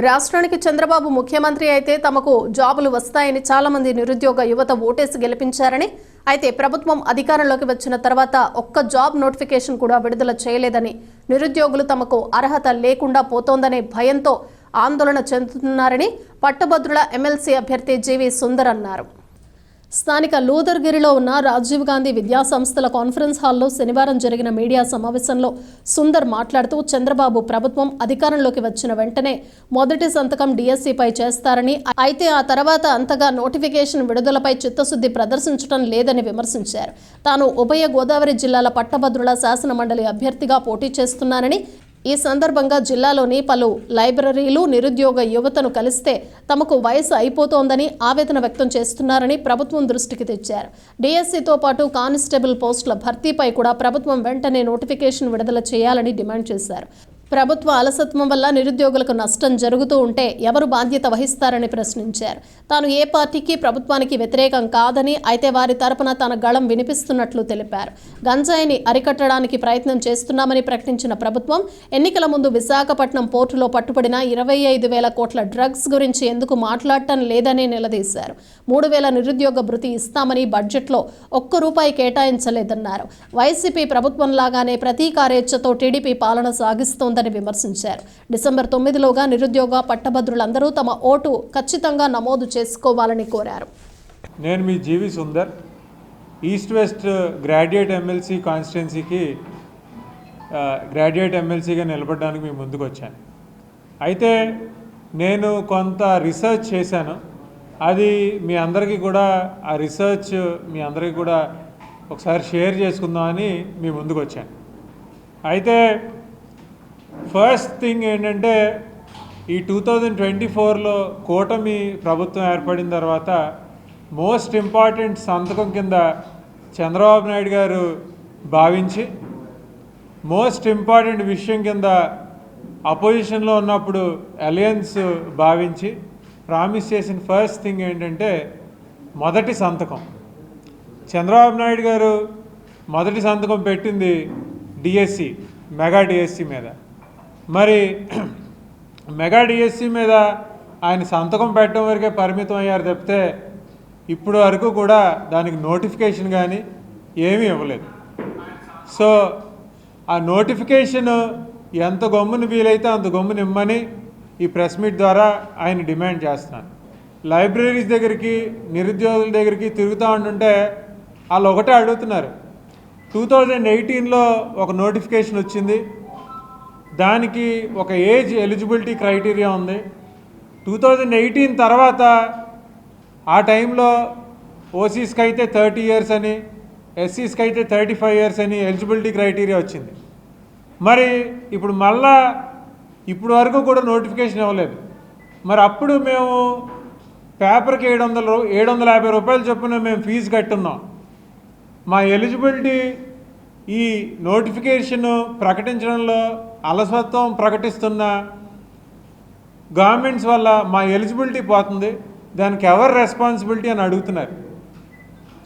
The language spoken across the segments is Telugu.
రాష్ట్రానికి చంద్రబాబు ముఖ్యమంత్రి అయితే తమకు జాబులు వస్తాయని చాలా మంది నిరుద్యోగ యువత ఓటేసి గెలిపించారని, అయితే ప్రభుత్వం అధికారంలోకి వచ్చిన తర్వాత ఒక్క జాబ్ నోటిఫికేషన్ కూడా విడుదల చేయలేదని, నిరుద్యోగులు తమకు అర్హత లేకుండా పోతోందనే భయంతో ఆందోళన చెందుతున్నారని పట్టభద్రుల ఎమ్మెల్సీ అభ్యర్థి జీవి సుందర్ అన్నారు. స్థానిక లూథర్గిరిలో ఉన్న రాజీవ్ గాంధీ విద్యా సంస్థల కాన్ఫరెన్స్ హాల్లో శనివారం జరిగిన మీడియా సమావేశంలో సుందర్ మాట్లాడుతూ, చంద్రబాబు ప్రభుత్వం అధికారంలోకి వచ్చిన వెంటనే మొదటి సంతకం డిఎస్సిపై చేస్తారని, అయితే ఆ తర్వాత అంతగా నోటిఫికేషన్ విడుదలపై చిత్తశుద్ధి ప్రదర్శించడం లేదని విమర్శించారు. తాను ఉభయ గోదావరి జిల్లాల పట్టభద్రుల శాసన మండలి అభ్యర్థిగా పోటీ చేస్తున్నానని, ఈ సందర్భంగా జిల్లాలోని పలు లైబ్రరీలు నిరుద్యోగ యువతను కలిస్తే తమకు వయసు అయిపోతోందని ఆవేదన వ్యక్తం చేస్తున్నారని ప్రభుత్వం దృష్టికి తెచ్చారు. డిఎస్సితో పాటు కానిస్టేబుల్ పోస్టుల భర్తీపై కూడా ప్రభుత్వం వెంటనే నోటిఫికేషన్ విడుదల చేయాలని డిమాండ్ చేశారు. ప్రభుత్వ అలసత్వం వల్ల నిరుద్యోగులకు నష్టం జరుగుతూ ఉంటే ఎవరు బాధ్యత వహిస్తారని ప్రశ్నించారు. తాను ఏ పార్టీకి ప్రభుత్వానికి వ్యతిరేకం కాదని, అయితే వారి తరపున తన గళం వినిపిస్తున్నట్లు తెలిపారు. గంజాయిని అరికట్టడానికి ప్రయత్నం చేస్తున్నామని ప్రకటించిన ప్రభుత్వం ఎన్నికల ముందు విశాఖపట్నం పోర్టులో పట్టుబడిన 25,000 కోట్ల డ్రగ్స్ గురించి ఎందుకు మాట్లాడటం లేదని నిలదీశారు. 3,000 నిరుద్యోగ భృతి ఇస్తామని బడ్జెట్లో ₹1 కేటాయించలేదన్నారు. వైసీపీ ప్రభుత్వంలాగానే ప్రతీకారేచ్ఛతో టీడీపీ పాలన సాగిస్తోంది విమర్శించారు. డిసెంబర్ 9లోగా నిరుద్యోగ పట్టభద్రులందరూ తమ ఓటు ఖచ్చితంగా నమోదు చేసుకోవాలని కోరారు. నేను మీ G V Sundar, east west graduate MLC కాన్స్టిట్యున్సీకి గ్రాడ్యుయేట్ ఎమ్మెల్సీగా నిలబడడానికి మీ ముందుకు వచ్చాను. అయితే నేను కొంత రీసెర్చ్ చేశాను. అది మీ అందరికీ కూడా ఆ రీసెర్చ్ మీ అందరికీ కూడా ఒకసారి షేర్ చేసుకుందామని మీ ముందుకు వచ్చాను. అయితే ఫస్ట్ థింగ్ ఏంటంటే, ఈ 2024లో కూటమి ప్రభుత్వం ఏర్పడిన తర్వాత మోస్ట్ ఇంపార్టెంట్ సంతకం కింద చంద్రబాబు నాయుడు గారు భావించి, మోస్ట్ ఇంపార్టెంట్ విషయం కింద అపోజిషన్లో ఉన్నప్పుడు అలయన్స్ భావించి ప్రామిస్ చేసిన ఫస్ట్ థింగ్ ఏంటంటే మొదటి సంతకం. చంద్రబాబు నాయుడు గారు మొదటి సంతకం పెట్టింది డిఎస్సి, మెగా డిఎస్సి మీద. మరి మెగా డిఎస్సి మీద ఆయన సంతకం పెట్టడం వరకే పరిమితం అయ్యారు తప్పితే ఇప్పుడు వరకు కూడా దానికి నోటిఫికేషన్ కానీ ఏమీ ఇవ్వలేదు. సో ఆ నోటిఫికేషన్ ఎంత గమ్మును వీలైతే అంత గమ్మును ఇమ్మని ఈ ప్రెస్ మీట్ ద్వారా ఆయన డిమాండ్ చేస్తున్నాను. లైబ్రరీస్ దగ్గరికి, నిరుద్యోగుల దగ్గరికి తిరుగుతూ ఉంటుంటే వాళ్ళు ఒకటే అడుగుతున్నారు. 2018లో ఒక నోటిఫికేషన్ వచ్చింది, దానికి ఒక ఏజ్ ఎలిజిబిలిటీ క్రైటీరియా ఉంది. 2018 తర్వాత ఆ టైంలో ఓసీస్కి అయితే 30 years అని, ఎస్సీస్కి అయితే 35 years అని ఎలిజిబిలిటీ క్రైటీరియా వచ్చింది. మరి ఇప్పుడు మళ్ళా ఇప్పుడు వరకు కూడా నోటిఫికేషన్ ఇవ్వలేదు. మరి అప్పుడు మేము పేపర్కి ₹750 చొప్పున మేము ఫీజు కట్టున్నాం. మా ఎలిజిబిలిటీ ఈ నోటిఫికేషన్ ప్రకటించడంలో అలసత్వం ప్రకటిస్తున్న గవర్నమెంట్స్ వల్ల మా ఎలిజిబిలిటీ పోతుంది, దానికి ఎవరు రెస్పాన్సిబిలిటీ అని అడుగుతున్నారు.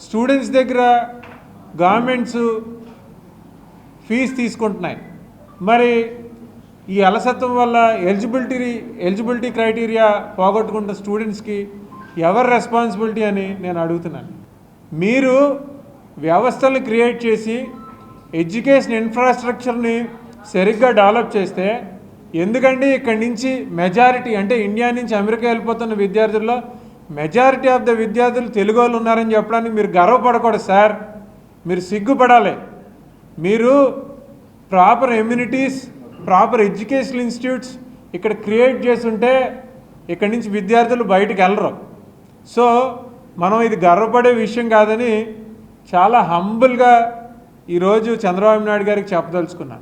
స్టూడెంట్స్ దగ్గర గవర్నమెంట్స్ ఫీజు తీసుకుంటున్నాయి. మరి ఈ అలసత్వం వల్ల ఎలిజిబిలిటీ క్రైటీరియా పోగొట్టుకుంటున్న స్టూడెంట్స్కి ఎవరు రెస్పాన్సిబిలిటీ అని నేను అడుగుతున్నాను. మీరు వ్యవస్థలు క్రియేట్ చేసి ఎడ్యుకేషన్ ఇన్ఫ్రాస్ట్రక్చర్ని సరిగ్గా డెవలప్ చేస్తే, ఎందుకంటే ఇక్కడి నుంచి మెజారిటీ అంటే ఇండియా నుంచి అమెరికా వెళ్ళిపోతున్న విద్యార్థుల్లో మెజారిటీ ఆఫ్ ద విద్యార్థులు తెలుగు వాళ్ళు ఉన్నారని చెప్పడానికి మీరు గర్వపడకూడదు సార్, మీరు సిగ్గుపడాలి. మీరు proper amenities, proper educational institutes ఇక్కడ క్రియేట్ చేస్తుంటే ఇక్కడి నుంచి విద్యార్థులు బయటకు వెళ్ళరు. సో మనం ఇది గర్వపడే విషయం కాదని చాలా హంబుల్గా ఈరోజు చంద్రబాబు నాయుడు గారికి చెప్పదలుచుకున్నాను.